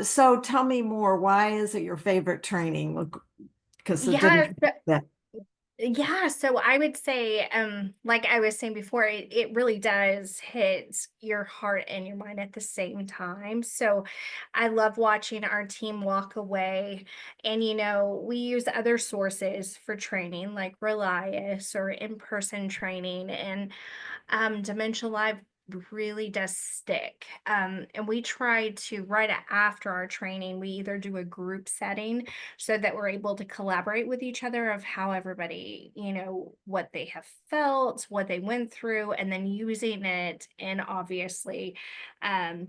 So tell me more. Why is it your favorite training? Because the Yeah, dementia. That, yeah, so I would say, like I was saying before, it really does hit your heart and your mind at the same time. So I love watching our team walk away. And, we use other sources for training like Relias or in-person training. And Dementia Live really does stick. And we try to, right after our training, we either do a group setting so that we're able to collaborate with each other of how everybody, what they have felt, what they went through, and then using it. And obviously, um,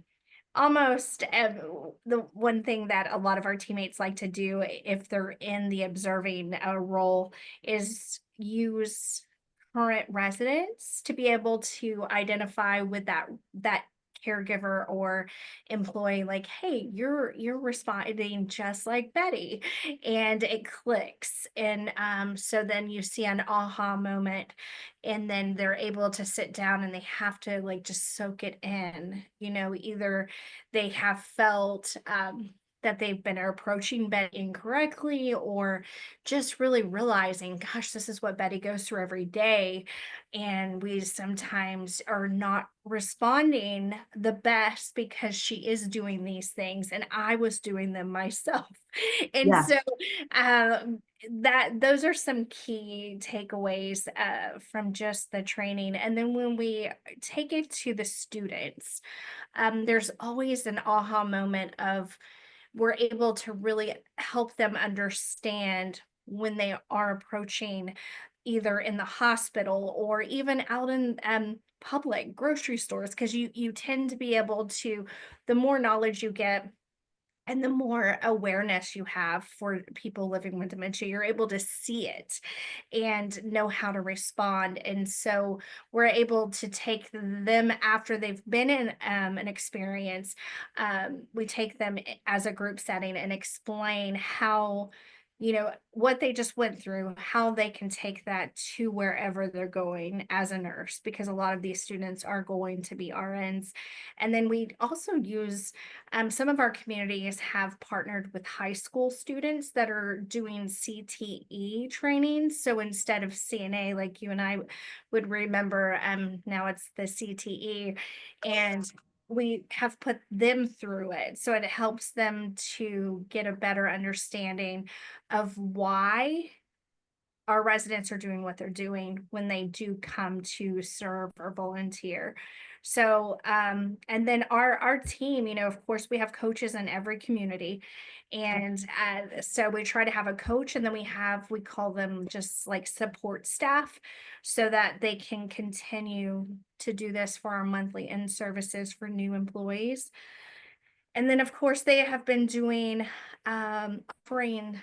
almost the one thing that a lot of our teammates like to do if they're in the observing role is use current residents to be able to identify with that caregiver or employee, like, hey, you're responding just like Betty, and it clicks. And so then you see an aha moment, and then they're able to sit down and they have to like just soak it in. Either they have felt that they've been approaching Betty incorrectly, or just really realizing, gosh, this is what Betty goes through every day. And we sometimes are not responding the best because she is doing these things and I was doing them myself. And yeah. so um, that those are some key takeaways from just the training. And then when we take it to the students, there's always an aha moment of we're able to really help them understand when they are approaching either in the hospital or even out in public grocery stores, because you tend to be able to, the more knowledge you get and the more awareness you have for people living with dementia, you're able to see it and know how to respond. And so we're able to take them after they've been in an experience. We take them as a group setting and explain how, what they just went through, how they can take that to wherever they're going as a nurse, because a lot of these students are going to be RNs. And then we also use, some of our communities have partnered with high school students that are doing CTE training. So instead of CNA, like you and I would remember, now it's the CTE, and we have put them through it. So it helps them to get a better understanding of why our residents are doing what they're doing when they do come to serve or volunteer. So, and then our team, of course, we have coaches in every community, and so we try to have a coach, and then we call them just like support staff, so that they can continue to do this for our monthly in services for new employees. And then, of course, they have been doing offering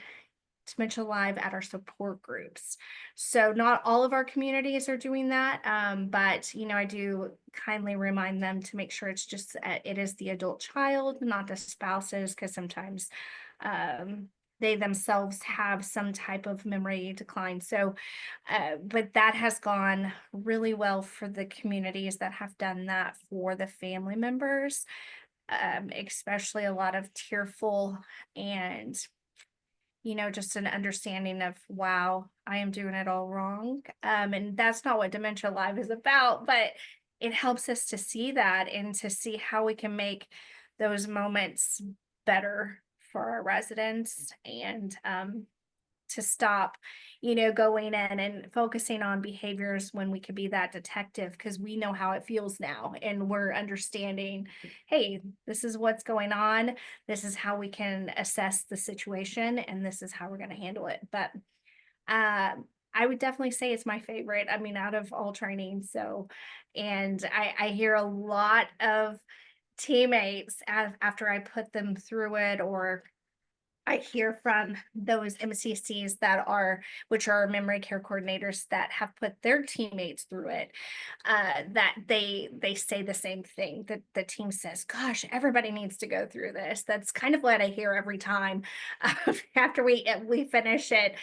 Dementia Live at our support groups. So not all of our communities are doing that, but I do kindly remind them to make sure it's just it is the adult child, not the spouses, because sometimes they themselves have some type of memory decline. So, but that has gone really well for the communities that have done that for the family members, especially a lot of tearful and just an understanding of, wow, I am doing it all wrong. And that's not what Dementia Live is about, but it helps us to see that and to see how we can make those moments better for our residents, and to stop, going in and focusing on behaviors when we could be that detective, because we know how it feels now and we're understanding, hey, this is what's going on. This is how we can assess the situation, and this is how we're going to handle it. But I would definitely say it's my favorite. I mean, out of all training. So, and I hear a lot of teammates after I put them through it, or I hear from those MCCs which are memory care coordinators that have put their teammates through it, that they say the same thing, that the team says, gosh, everybody needs to go through this. That's kind of what I hear every time after we finish it.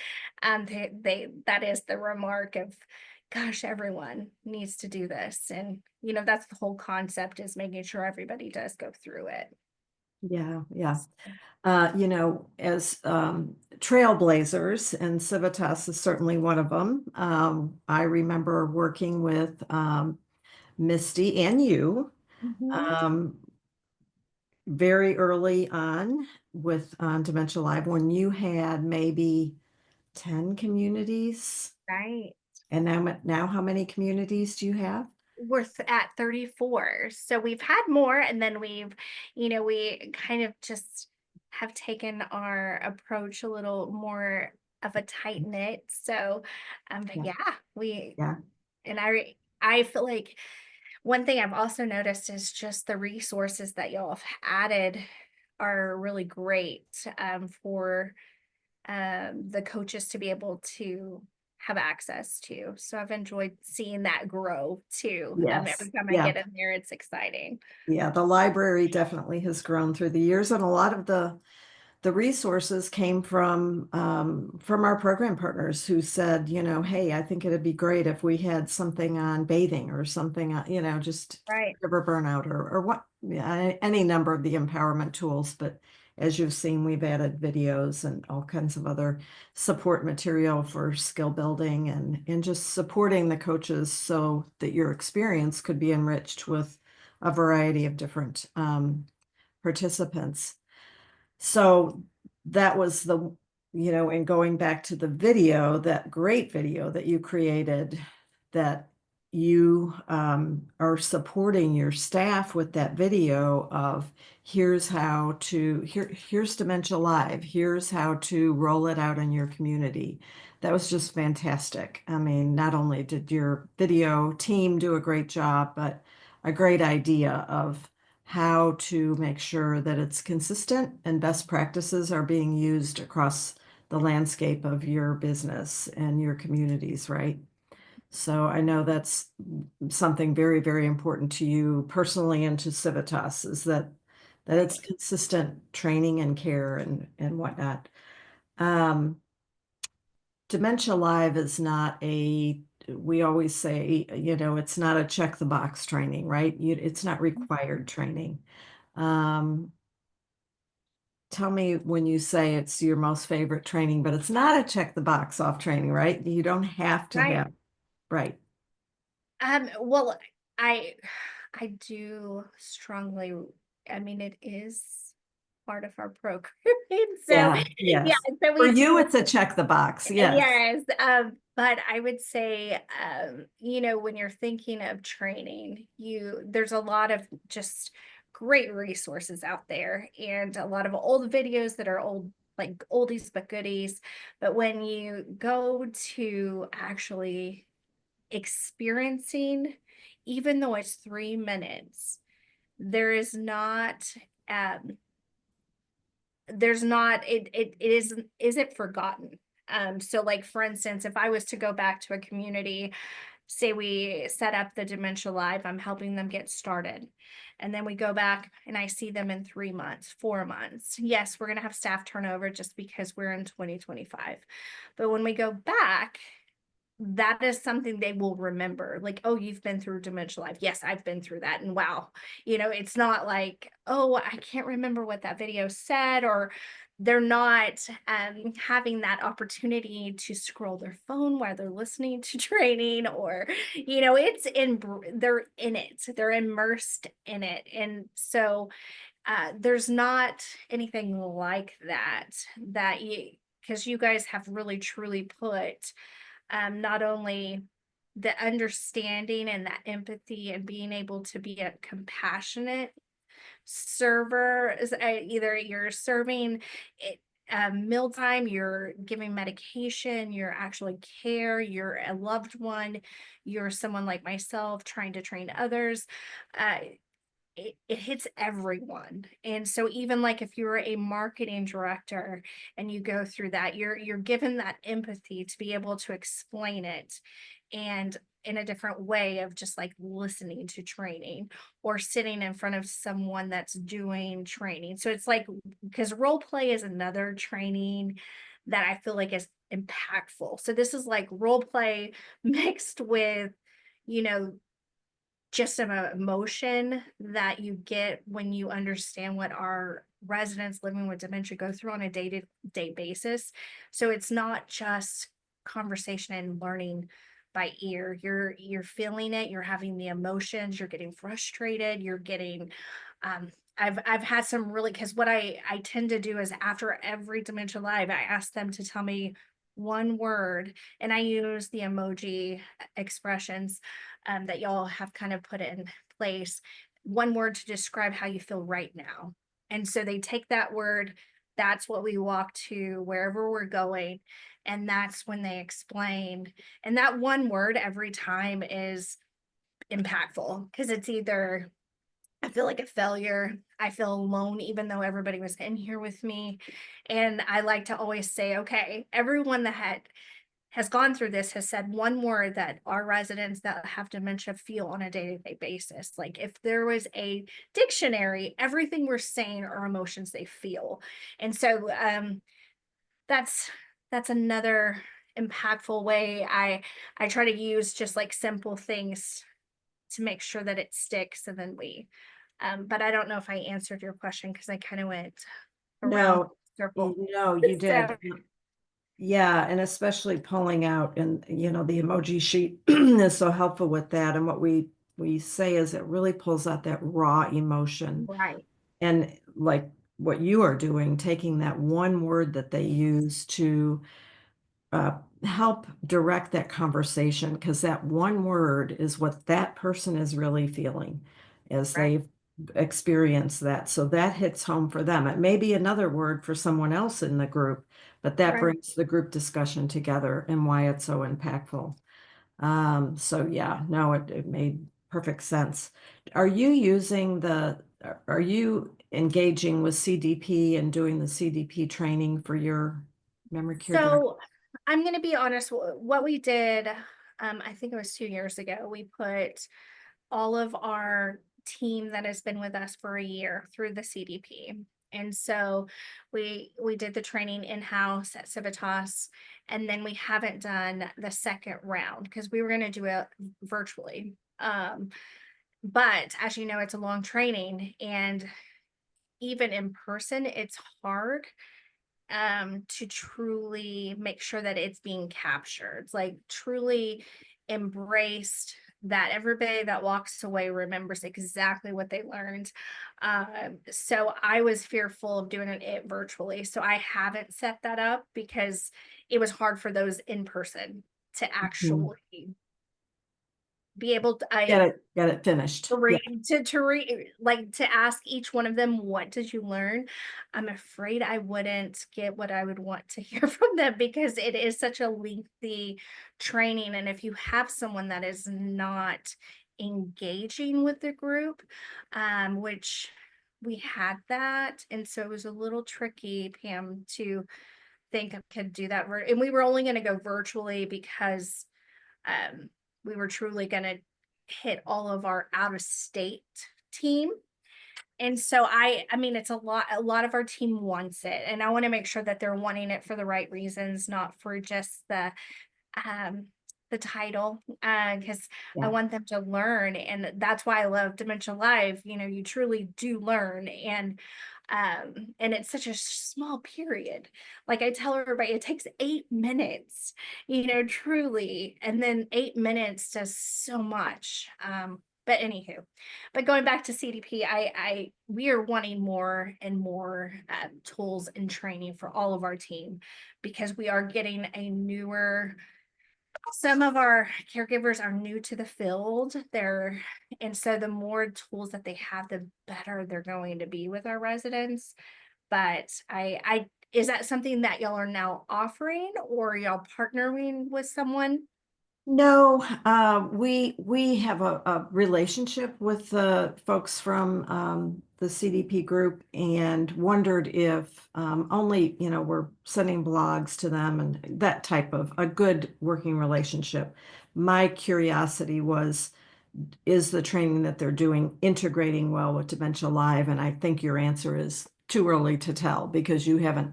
That is the remark of, gosh, everyone needs to do this. And, that's the whole concept, is making sure everybody does go through it. Yeah, yeah. As trailblazers, and Civitas is certainly one of them. I remember working with Misty and you Mhm. um, very early on with Dementia Live when you had maybe 10 communities. Right. And now how many communities do you have? At 34. So we've had more, and then we kind of just have taken our approach a little more of a tight knit. So, but Yeah, yeah, we yeah, and I feel like one thing I've also noticed is just the resources that y'all have added are really great for the coaches to be able to have access to. So I've enjoyed seeing that grow too. yes, Every time I yeah. get in there, it's exciting. Yeah, the library definitely has grown through the years, and a lot of the resources came from our program partners who said, hey, I think it'd be great if we had something on bathing or something, just Right. caregiver burnout or what, yeah, any number of the empowerment tools. But as you've seen, we've added videos and all kinds of other support material for skill building and just supporting the coaches so that your experience could be enriched with a variety of different participants. So that was and going back to the video, that great video that you created, that you are supporting your staff with that video of here's Dementia Live, here's how to roll it out in your community. That was just fantastic. I mean, not only did your video team do a great job, but a great idea of how to make sure that it's consistent and best practices are being used across the landscape of your business and your communities, right? So I know that's something very, very important to you personally and to Civitas is that it's Right. consistent training and care and whatnot. Um, Dementia Live is not we always say, it's not a check the box training, right? It's not required training. Um, Tell me when you say it's your most favorite training, but it's not a check the box off training, right? You don't have to Right. have, right. Well, I I do strongly, I mean, it is part of our program. So Yeah, yeah, yes. so For we you, do. it's a check the box. Yes. Yes, but I would say, when you're thinking of training, there's a lot of just great resources out there and a lot of old videos that are old, like oldies but goodies. But when you go to actually experiencing, even though it's 3 minutes, there is not, um, it isn't forgotten. So like for instance, if I was to go back to a community, say we set up the Dementia Live, I'm helping them get started. And then we go back and I see them in 3 months, 4 months. Yes, we're going to have staff turnover just because we're in 2025. But when we go back, that is something they will remember. Like, oh, you've been through Dementia Life. Yes, I've been through that. And wow, it's not like, oh, I can't remember what that video said, or they're not having that opportunity to scroll their phone while they're listening to training, or, they're in it, they're immersed in it. And so there's not anything like that because you guys have really truly put not only the understanding and that empathy and being able to be a compassionate server either you're serving it mealtime, you're giving medication, you're actually care, you're a loved one, you're someone like myself trying to train others. uh, it hits everyone. And so even like if you're a marketing director and you go through that, you're given that empathy to be able to explain it and in a different way of just like listening to training or sitting in front of someone that's doing training. So it's like because role play is another training that I feel like is impactful. So this is like role play mixed with, you know, just some emotion that you get when you understand what our residents living with dementia go through on a day-to-day basis. So it's not just conversation and learning by ear. You're feeling it, you're having the emotions, you're getting frustrated, you're getting I've had some really, because what I tend to do is after every dementia live, I ask them to tell me one word, and I use the emoji expressions that y'all have kind of put in place. One word to describe how you feel right now. And so they take that word, that's what we walk to wherever we're going. And that's when they explain. And that one word every time is impactful, because it's either I feel like a failure, I feel alone, even though everybody was in here with me. And I like to always say, okay, everyone that has gone through this has said one word that our residents that have dementia feel on a day-to-day basis. Like if there was a dictionary, everything we're saying are emotions they feel. And so that's another impactful way. I try to use just like simple things to make sure that it sticks, and then but I don't know if I answered your question because I kind of went around No, the circle. no, you So did. Yeah, and especially pulling out and the emoji sheet is so helpful with that. And what we say is it really pulls out that raw emotion. right, And like what you are doing, taking that one word that they use to uh, help direct that conversation, because that one word is what that person is really feeling as right, they've experienced that. So that hits home for them. It may be another word for someone else in the group, but that right. brings the group discussion together and why it's so impactful. So yeah, no, it made perfect sense. Are you engaging with CDP and doing the CDP training for your memory care director? So I'm going to be honest. What we did, I think it was 2 years ago, we put all of our team that has been with us for a year through the CDP. And so we did the training in-house at Civitas, and then we haven't done the second round because we were going to do it virtually. But as you know, it's a long training, and even in person, it's hard to truly make sure that it's being captured, like truly embraced, that everybody that walks away remembers exactly what they learned. So I was fearful of doing it virtually, so I haven't set that up because it was hard for those in person to Mhm. actually be able to Get it finished. Yeah. like to ask each one of them, what did you learn? I'm afraid I wouldn't get what I would want to hear from them because it is such a lengthy training. And if you have someone that is not engaging with the group, which we had that, and so it was a little tricky, Pam, to think I could do that. And we were only going to go virtually because um, we were truly going to hit all of our out of state team. And so I mean, it's a lot of our team wants it. And I want to make sure that they're wanting it for the right reasons, not for just um the title, because I Yeah. want them to learn. And that's why I love Dementia Live. You know, you truly do learn. And it's such a small period. Like I tell everybody, it takes 8 minutes, truly. And then 8 minutes does so much. But anywho, but going back to CDP, we are wanting more and more tools and training for all of our team, because we are getting a newer, some of our caregivers are new to the field. And so the more tools that they have, the better they're going to be with our residents. But is that something that y'all are now offering, or y'all partnering with someone? No, we have a relationship with the folks from the CDP group and wondered if only, we're sending blogs to them and that type of a good working relationship. My curiosity was, is the training that they're doing integrating well with Dementia Live? And I think your answer is too early to tell because you haven't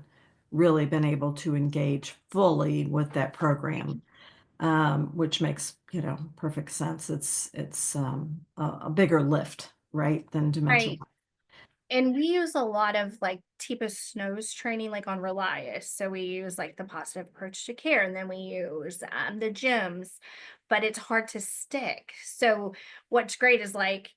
really been able to engage fully with that program, which makes, perfect sense. It's a bigger lift, right, than Dementia Right. Live. And we use a lot of like Tipa Snow's training, like on Relias. So we use like the positive approach to care, and then we use the gyms, but it's hard to stick. So what's great is like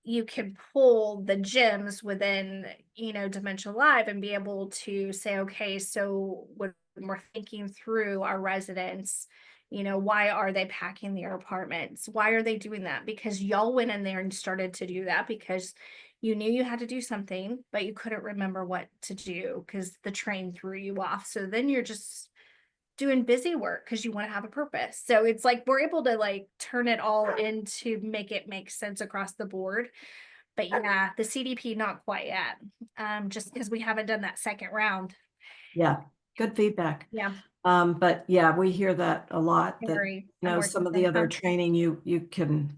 you can pull the gyms within, Dementia Live and be able to say, okay, so when we're thinking through our residents, why are they packing their apartments? Why are they doing that? Because y'all went in there and started to do that because you knew you had to do something, but you couldn't remember what to do because the train threw you off. So then you're just doing busy work because you want to have a purpose. So it's like we're able to like turn it all into make it make sense across the board. But yeah, the CDP not quite yet. Just because we haven't done that second round. Yeah, good feedback. Yeah, But yeah, we hear that a lot, that, I'm some working of the from other home. training you can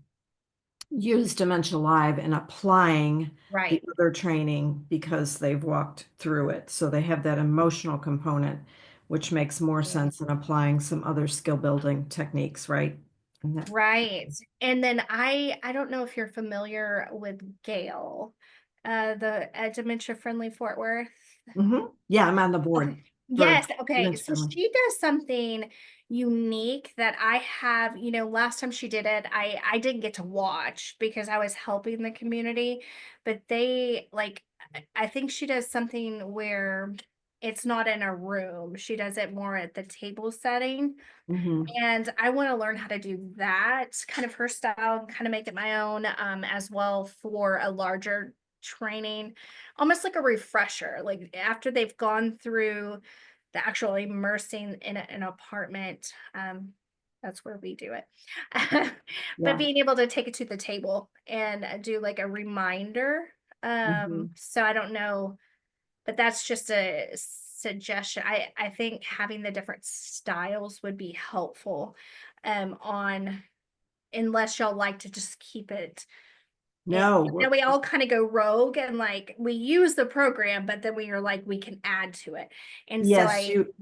use Dementia Live and applying the Right. other training because they've walked through it. So they have that emotional component, which makes more sense than applying some other skill building techniques, right? And that- Right. And then I don't know if you're familiar with Gail, the Dementia Friendly Fort Worth. Yeah, I'm on the board Okay. for Yes. Okay. Dementia So Friendly. she does something unique that I have, last time she did it, I didn't get to watch because I was helping the community, but they like I think she does something where it's not in a room. She does it more at the table setting. Mhm. And I want to learn how to do that kind of her style, kind of make it my own, as well for a larger training, almost like a refresher. Like after they've gone through the actual immersing in an apartment, that's where we do it. But Yeah. being able to take it to the table and do like a reminder. Mhm. So I don't know, but that's just a suggestion. I think having the different styles would be helpful on unless y'all like to just keep it in. No, Now we all kind of go rogue and like we use the program, but then we are like we can add to it. And so yes, you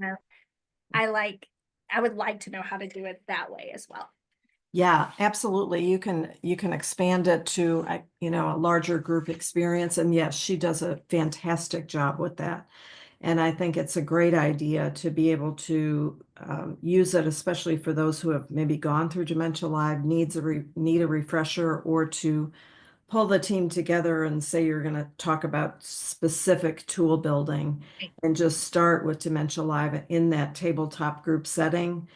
I like I would like to know how to do it that way as well. Yeah, absolutely. You can expand it to a larger group experience. And yes, she does a fantastic job with that. And I think it's a great idea to be able to use it, especially for those who have maybe gone through Dementia Live, need a refresher, or to pull the team together and say you're going to talk about specific tool building, and just start with Dementia Live in that tabletop group setting,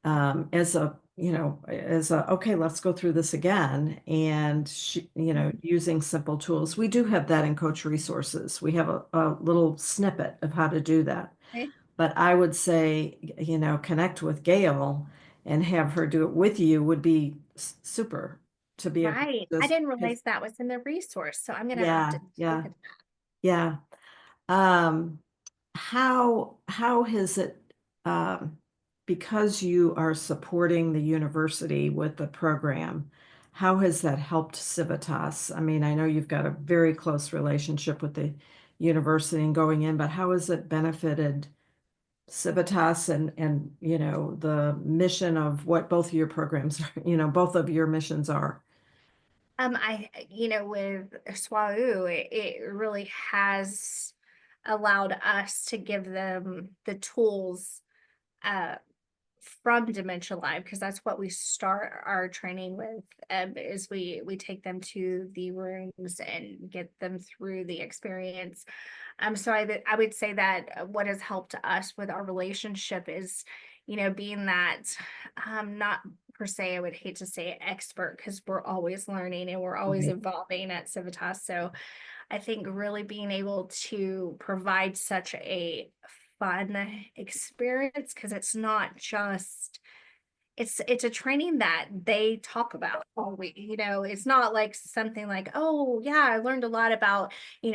as a okay, let's go through this again. And using simple tools. We do have that in coach resources. We have a little snippet of how to do that. Okay. But I would say, connect with Gail and have her do it with you would be super, to be able to Right. I just, didn't because realize that was in the resource. So I'm gonna have yeah, to look yeah, at yeah. Um, how has it, um, because you are supporting the university with the program, how has that helped Civitas? I mean, I know you've got a very close relationship with the university and going in, but how has it benefited Civitas and the mission of what both of your programs are, both of your missions are? with SWAU, it really has allowed us to give them the tools uh, from Dementia Live because that's what we start our training with. Is we take them to the rooms and get them through the experience. So I would say that what has helped us with our relationship is, being that not per se, I would hate to say expert because we're always learning and we're always Right. evolving at Civitas. So I think really being able to provide such a fun experience because it's not just it's a training that they talk about all week. It's not like something like, oh yeah, I learned a lot about,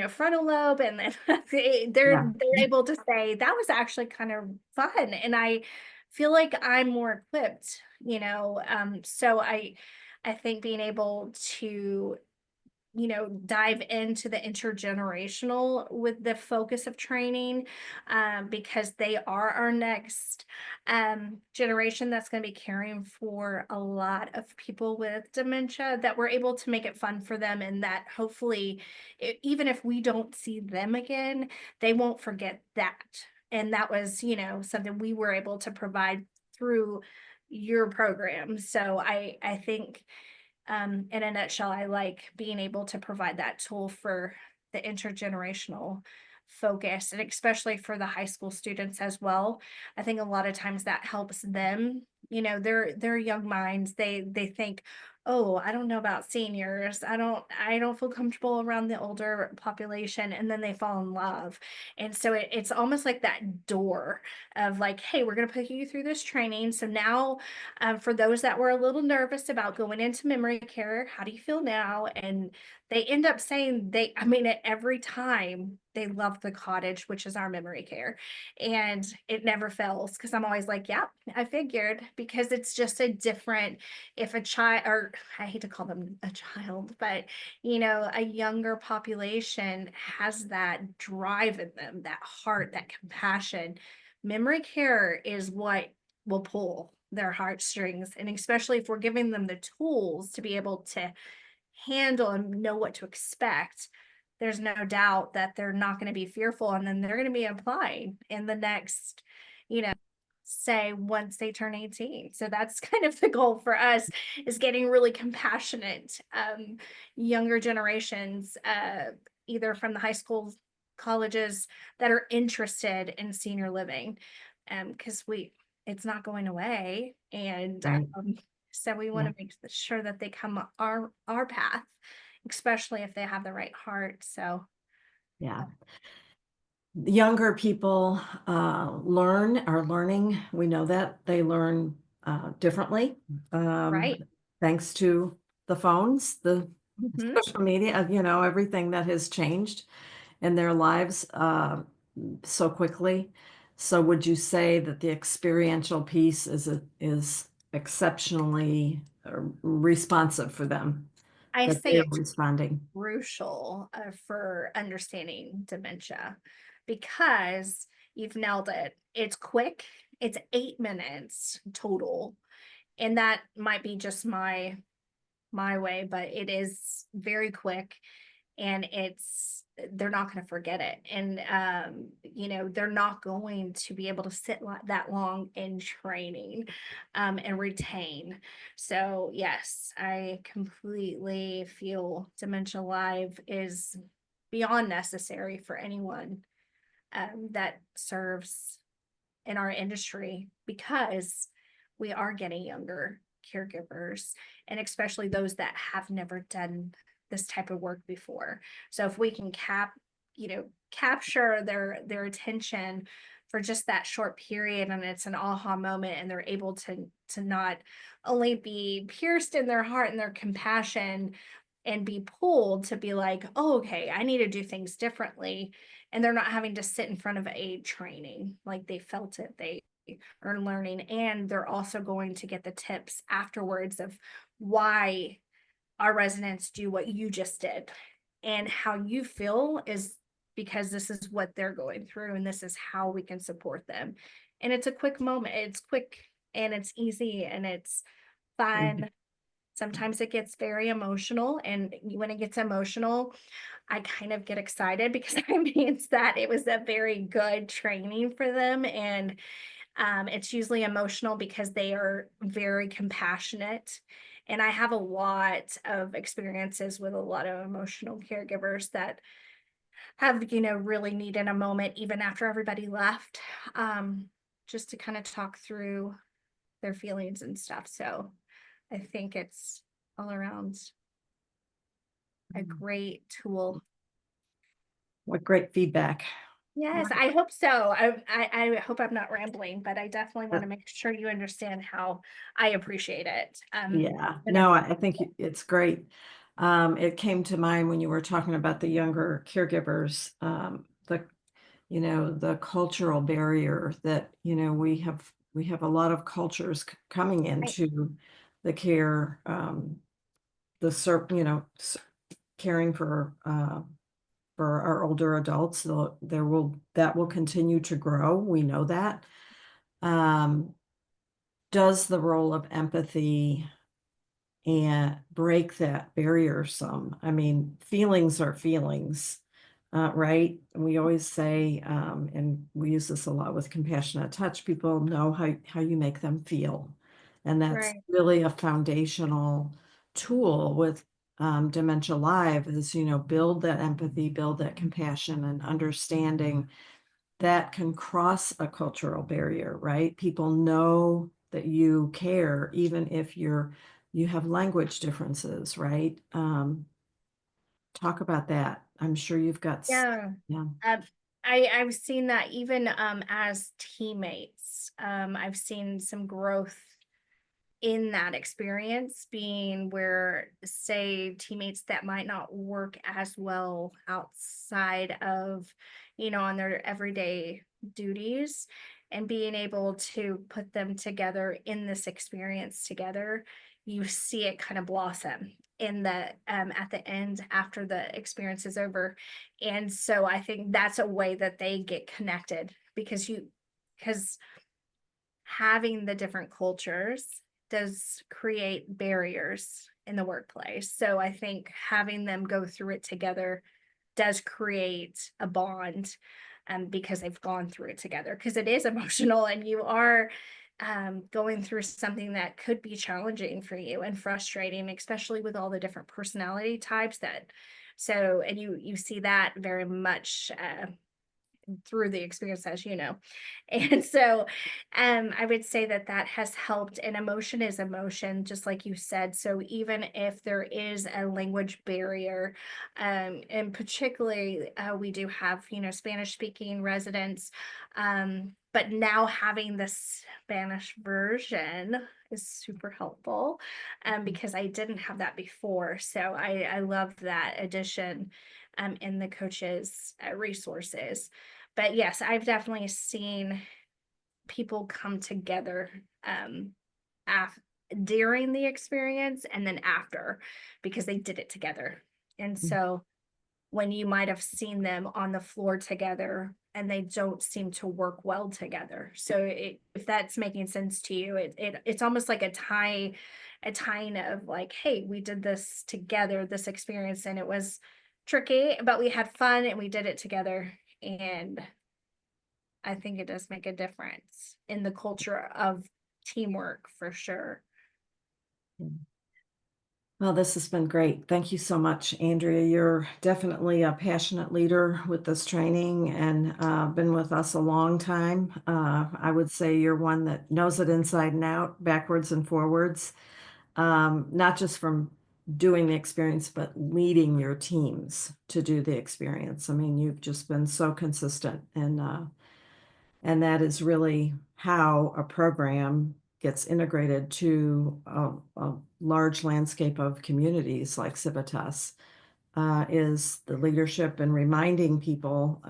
frontal lobe, and then Yeah. they're able to say that was actually kind of fun. And I feel like I'm more equipped, so I think being able to dive into the intergenerational with the focus of training, because they are our next generation that's going to be caring for a lot of people with dementia, that we're able to make it fun for them, and that hopefully, even if we don't see them again, they won't forget that. And that was, something we were able to provide through your program. So I think, in a nutshell, I like being able to provide that tool for the intergenerational focus, and especially for the high school students as well. I think a lot of times that helps them. Their young minds, they think, oh, I don't know about seniors. I don't feel comfortable around the older population, and then they fall in love. And so it's almost like that door of like, hey, we're gonna put you through this training. So now, for those that were a little nervous about going into memory care, how do you feel now? And they end up saying I mean, every time they love the cottage, which is our memory care. And it never fails because I'm always like, yeah, I figured, because it's just a different, if a child, or I hate to call them a child, but a younger population has that drive in them, that heart, that compassion. Memory care is what will pull their heartstrings. And especially if we're giving them the tools to be able to handle and know what to expect, there's no doubt that they're not going to be fearful. And then they're going to be applying in the next, you know, say once they turn 18. So that's kind of the goal for us, is getting really compassionate, younger generations, either from the high schools, colleges, that are interested in senior living, because it's not going away. And Right. so we want Yeah. to make sure that they come our path, especially if they have the right heart. So Yeah. The younger people are learning. We know that they learn differently, um, right. thanks to the phones, the Hmm. social media, everything that has changed in their lives so quickly. So would you say that the experiential piece is exceptionally responsive for them, I that say they're it's responding? crucial, for understanding dementia, because you've nailed it. It's quick. It's 8 minutes total, and that might be just my way, but it is very quick, and they're not going to forget it. And they're not going to be able to sit that long in training, and retain. So yes, I completely feel Dementia Live is beyond necessary for anyone, that serves in our industry, because we are getting younger caregivers, and especially those that have never done this type of work before. So if we can capture their attention for just that short period, and it's an aha moment, and they're able to not only be pierced in their heart and their compassion, and be pulled to be like, oh, okay, I need to do things differently. And they're not having to sit in front of a training, like they felt it, they are learning. And they're also going to get the tips afterwards of why our residents do what you just did, and how you feel is because this is what they're going through, and this is how we can support them. And it's a quick moment, it's quick, and it's easy, and it's Mhm. fun. Sometimes it gets very emotional, and when it gets emotional, I kind of get excited because it means that it was a very good training for them. And it's usually emotional because they are very compassionate. And I have a lot of experiences with a lot of emotional caregivers that have, really needed a moment even after everybody left, just to kind of talk through their feelings and stuff. So I think it's all around a great tool. What great feedback. Yes, Right. I hope so. I hope I'm not rambling, but I definitely want Uh, to make sure you understand how I appreciate it. Yeah, It's been a no, I think it's great. It came to mind when you were talking about the younger caregivers, the cultural barrier that, we have a lot of cultures coming great. into the care, the ser, caring for our older adults. That will continue to grow. We know that. Um, does the role of empathy and break that barrier some? I mean, feelings are feelings, right? We always say, and we use this a lot with compassionate touch, people know how you make them feel. And that's Right. really a foundational tool with Dementia Live is, build that empathy, build that compassion and understanding that can cross a cultural barrier, right? People know that you care, even if you have language differences, right? Talk about that. I'm sure you've got, Yeah. yeah. Um, I've seen that even as teammates. I've seen some growth in that experience being where, say, teammates that might not work as well outside of, on their everyday duties, and being able to put them together in this experience together, you see it kind of blossom in the at the end after the experience is over. And so I think that's a way that they get connected, because having the different cultures does create barriers in the workplace. So I think having them go through it together does create a bond, because they've gone through it together. Because it is emotional, and you are going through something that could be challenging for you and frustrating, especially with all the different personality types that. So, and you see that very much through the experience, as you know. And so I would say that that has helped, and emotion is emotion, just like you said. So even if there is a language barrier, and particularly we do have, Spanish speaking residents, but now having the Spanish version is super helpful, because I didn't have that before. So I love that addition in the coaches resources. But yes, I've definitely seen people come together af- during the experience and then after, because they did it together. And so when you might have seen them on the floor together and they don't seem to work well together. So if that's making sense to you, it's almost like a tying of like, hey, we did this together, this experience, and it was tricky, but we had fun and we did it together. And I think it does make a difference in the culture of teamwork for sure. Well, this has been great. Thank you so much, Andrea. You're definitely a passionate leader with this training and been with us a long time. I would say you're one that knows it inside and out, backwards and forwards, not just from doing the experience, but leading your teams to do the experience. I mean, you've just been so consistent, and that is really how a program gets integrated to a large landscape of communities like Civitas, is the leadership and reminding people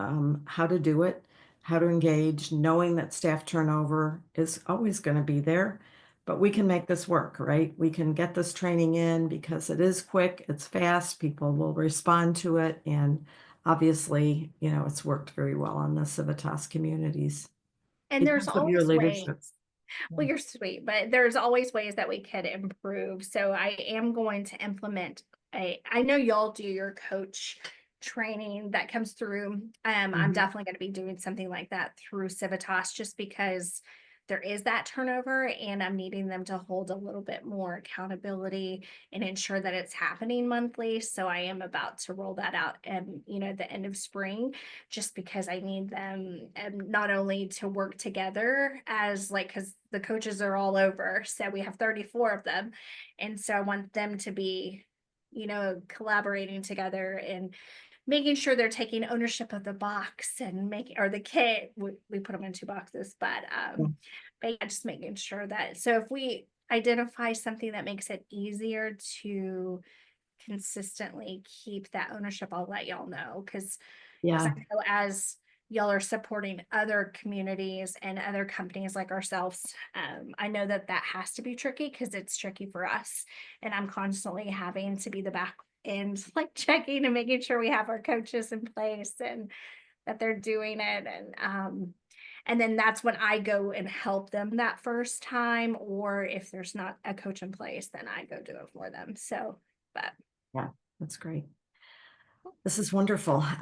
how to do it, how to engage, knowing that staff turnover is always going to be there, but we can make this work, right? We can get this training in because it is quick, it's fast, people will respond to it, and obviously, it's worked very well on the Civitas communities And there's because of your always leadership. ways. Yeah. Well, you're sweet, but there's always ways that we could improve. So I am going to implement I know y'all do your coach training that comes through. I'm Mhm. definitely going to be doing something like that through Civitas, just because there is that turnover and I'm needing them to hold a little bit more accountability and ensure that it's happening monthly. So I am about to roll that out at the end of spring, just because I need them not only to work together as like, because the coaches are all over. So we have 34 of them. And so I want them to be, collaborating together and making sure they're taking ownership of the box and or the kit. We put them in two boxes, but yeah, just making sure that, so if we identify something that makes it easier to consistently keep that ownership, I'll let y'all know. Because I Yeah. know as y'all are supporting other communities and other companies like ourselves, I know that that has to be tricky because it's tricky for us. And I'm constantly having to be the and like checking and making sure we have our coaches in place and that they're doing it. And then that's when I go and help them that first time, or if there's not a coach in place, then I go do it for them. So, but Yeah, that's great. This is wonderful.